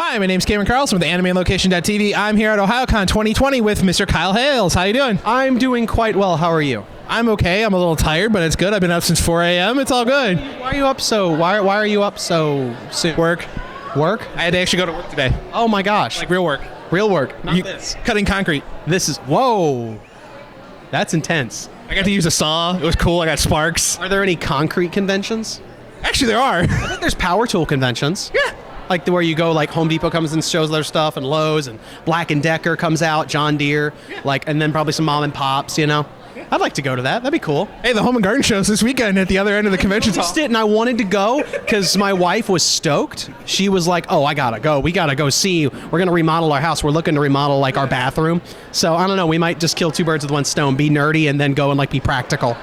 Hi, my name's Cameron Carlson with AnimeLocation.tv. I'm here at Ohayocon 2020 with Mr. Kyle Hyles. How you doing? I'm doing quite well. How are you? I'm okay. I'm a little tired, but it's good. I've been up since 4 a.m. It's all good. Why are you up so? Why are you up so soon? Work. Work? I had to actually go to work today. Oh my gosh! Like real work. Real work. Not this. Cutting concrete. This is whoa. That's intense. I got to use a saw. It was cool. I got sparks. Are there any concrete conventions? Actually, there are. I bet there's power tool conventions. Yeah. Like where you go, like Home Depot comes and shows their stuff, and Lowe's, and Black & Decker comes out, John Deere, and then probably some mom and pops, you know? I'd like to go to that. That'd be cool. Hey, the Home and Garden Show's this weekend at the other end of the convention hall. And I wanted to go because my wife was stoked. She was like, oh, I gotta go. We gotta go see. We're going to remodel our house. We're looking to remodel like our bathroom. So I don't know. We might just kill two birds with one stone, be nerdy and then go and like be practical.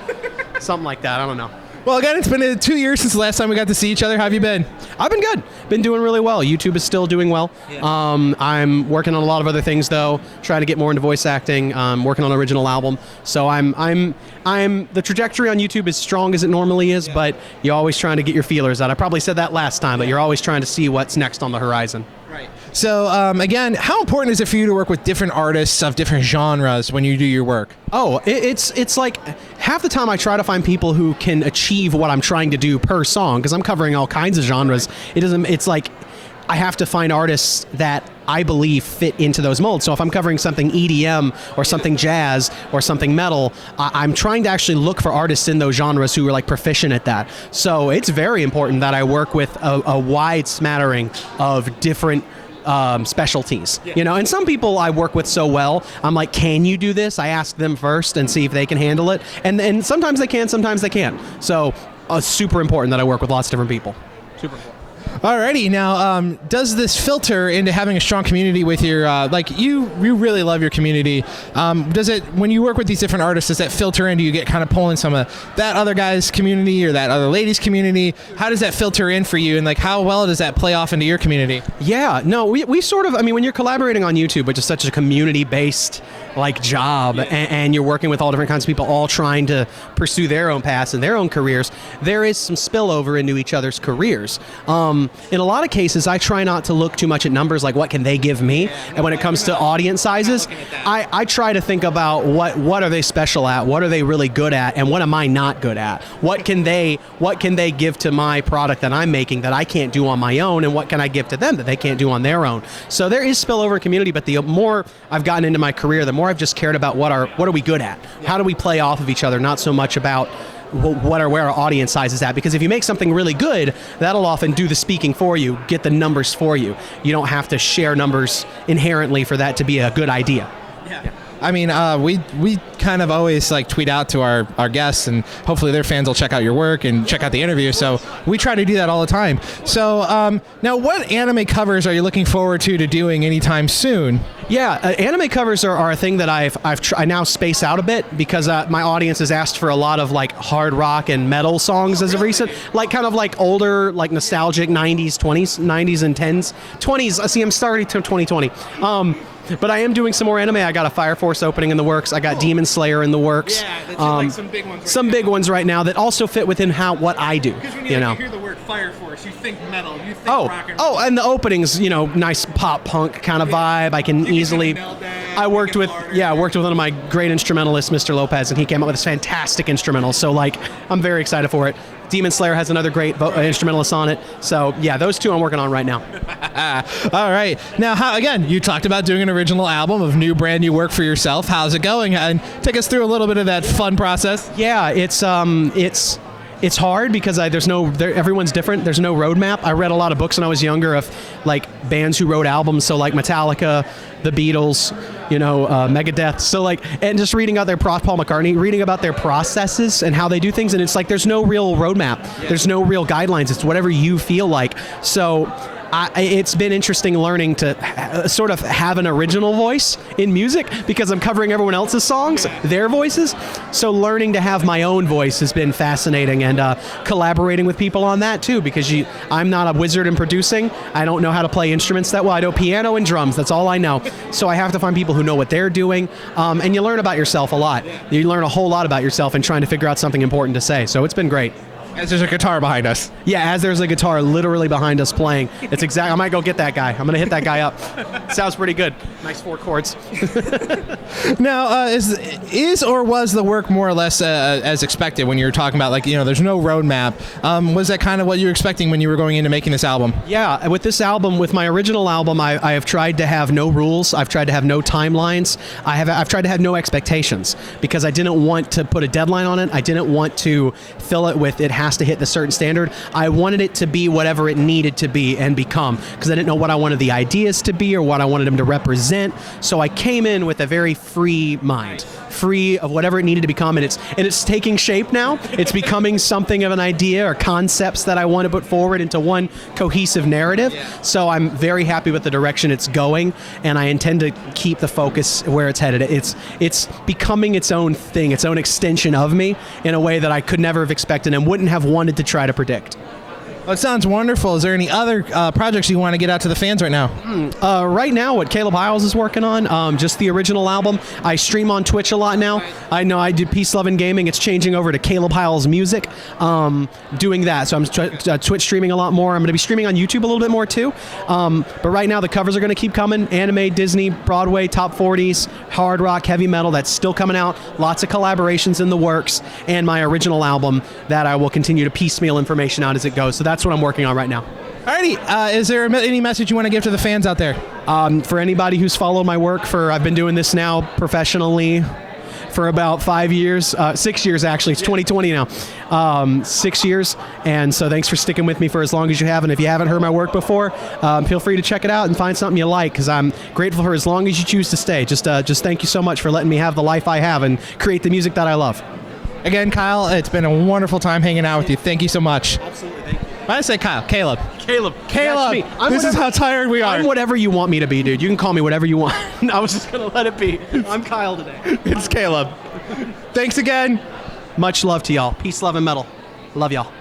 Something like that. I don't know. Well, again, it's been 2 years since the last time we got to see each other. How have you been? I've been good. Been doing really well. YouTube is still doing well. Yeah. I'm working on a lot of other things though. Trying to get more into voice acting. Working on an original album. So I'm the trajectory on YouTube is strong as it normally is, but you're always trying to get your feelers out. I probably said that last time, but you're always trying to see what's next on the horizon. Right. So, again, how important is it for you to work with different artists of different genres when you do your work? Oh, it's like half the time I try to find people who can achieve what I'm trying to do per song because I'm covering all kinds of genres. It's like I have to find artists that I believe fit into those molds. So if I'm covering something EDM or something jazz or something metal, I'm trying to actually look for artists in those genres who are like proficient at that. So it's very important that I work with a wide smattering of different specialties, you know, and some people I work with so well, I'm like, can you do this? I ask them first and see if they can handle it. And sometimes they can, sometimes they can't. So super important that I work with lots of different people. Super important. Alrighty, now does this filter into having a strong community with your, like you really love your community, does it, when you work with these different artists, does that filter in? Do you get kind of pulling some of that other guy's community or that other lady's community? How does that filter in for you, and like how well does that play off into your community? Yeah, no, we sort of, I mean, when you're collaborating on YouTube, which is such a community-based like job, and you're working with all different kinds of people all trying to pursue their own paths and their own careers, there is some spillover into each other's careers. In a lot of cases, I try not to look too much at numbers like what can they give me, and when it comes to audience sizes, I try to think about what are they special at, what are they really good at, and what am I not good at? What can they give to my product that I'm making that I can't do on my own, and what can I give to them that they can't do on their own? So there is spillover community, but the more I've gotten into my career, the more I've just cared about what are we good at? How do we play off of each other? Not so much about where our audience size is at, because if you make something really good, that'll often do the speaking for you, get the numbers for you. You don't have to share numbers inherently for that to be a good idea. Yeah. I mean, we kind of always like tweet out to our guests, and hopefully their fans will check out your work and check out the interview. So we try to do that all the time. So now, what anime covers are you looking forward to doing anytime soon? Yeah, anime covers are a thing that I now space out a bit because my audience has asked for a lot of like hard rock and metal songs as of recent, like kind of like older, like nostalgic 90s and 20s. See, I'm starting to 2020. But I am doing some more anime. I got a Fire Force opening in the works. I got Demon Slayer in the works. Yeah, that's like some big ones. Some big ones right now that also fit within what I do. Because when you hear the word Fire Force, you think metal, you think rock and roll. Oh, and the openings, you know, nice pop punk kind of vibe. I can easily. I worked with one of my great instrumentalists, Mr. Lopez, and he came up with this fantastic instrumental. So like, I'm very excited for it. Demon Slayer has another great instrumentalist on it. So yeah, those two I'm working on right now. All right. Now, again, you talked about doing an original album of brand new work for yourself. How's it going? And take us through a little bit of that fun process. Yeah, it's hard because everyone's different. There's no roadmap. I read a lot of books when I was younger of like bands who wrote albums. So like Metallica, the Beatles, you know, Megadeth. So like, and just reading out Paul McCartney, reading about their processes and how they do things. And it's like, there's no real roadmap. Yeah. There's no real guidelines. It's whatever you feel like. So it's been interesting learning to sort of have an original voice in music because I'm covering everyone else's songs, their voices. So learning to have my own voice has been fascinating, and collaborating with people on that too, because I'm not a wizard in producing. I don't know how to play instruments that well. I know piano and drums. That's all I know. So I have to find people who know what they're doing, and you learn about yourself a lot. You learn a whole lot about yourself and trying to figure out something important to say. So it's been great. As there's a guitar behind us. Yeah, as there's a guitar literally behind us playing. It's exact. I might go get that guy. I'm gonna hit that guy up. Sounds pretty good. Nice 4 chords. Now, is or was the work more or less as expected when you were talking about, like, there's no roadmap? Was that kind of what you were expecting when you were going into making this album? Yeah, with this album, with my original album, I have tried to have no rules. I've tried to have no timelines. I've tried to have no expectations because I didn't want to put a deadline on it. I didn't want to fill it with it has to hit the certain standard. I wanted it to be whatever it needed to be and become because I didn't know what I wanted the ideas to be or what I wanted them to represent. So I came in with a very free mind, free of whatever it needed to become, and it's taking shape now. It's becoming something of an idea or concepts that I want to put forward into one cohesive narrative. So I'm very happy with the direction it's going, and I intend to keep the focus where it's headed. It's becoming its own thing, its own extension of me in a way that I could never have expected and wouldn't have wanted to try to predict. Well, it sounds wonderful. Is there any other projects you want to get out to the fans right now? Right now, what Caleb Hyles is working on, just the original album. I stream on Twitch a lot now. I know I do Peace, Love, and Gaming. It's changing over to Caleb Hyles Music, doing that. So I'm Twitch streaming a lot more. I'm going to be streaming on YouTube a little bit more too. But right now, the covers are going to keep coming. Anime, Disney, Broadway, top 40s, hard rock, heavy metal. That's still coming out. Lots of collaborations in the works. And my original album that I will continue to piecemeal information out as it goes. So that's what I'm working on right now. Alrighty, is there any message you want to give to the fans out there? For anybody who's followed my work I've been doing this now professionally for about 5 years, 6 years actually. It's 2020 now. 6 years, and so thanks for sticking with me for as long as you have. And if you haven't heard my work before, feel free to check it out and find something you like, because I'm grateful for as long as you choose to stay. Just thank you so much for letting me have the life I have and create the music that I love. Again, Kyle, it's been a wonderful time hanging out with you. Thank you so much. Absolutely, thank you. Why did I say Kyle? Caleb. Caleb. This is how tired we are. I'm whatever you want me to be, dude. You can call me whatever you want. I was just going to let it be. I'm Kyle today. It's Caleb. Thanks again. Much love to y'all. Peace, love, and metal. Love y'all.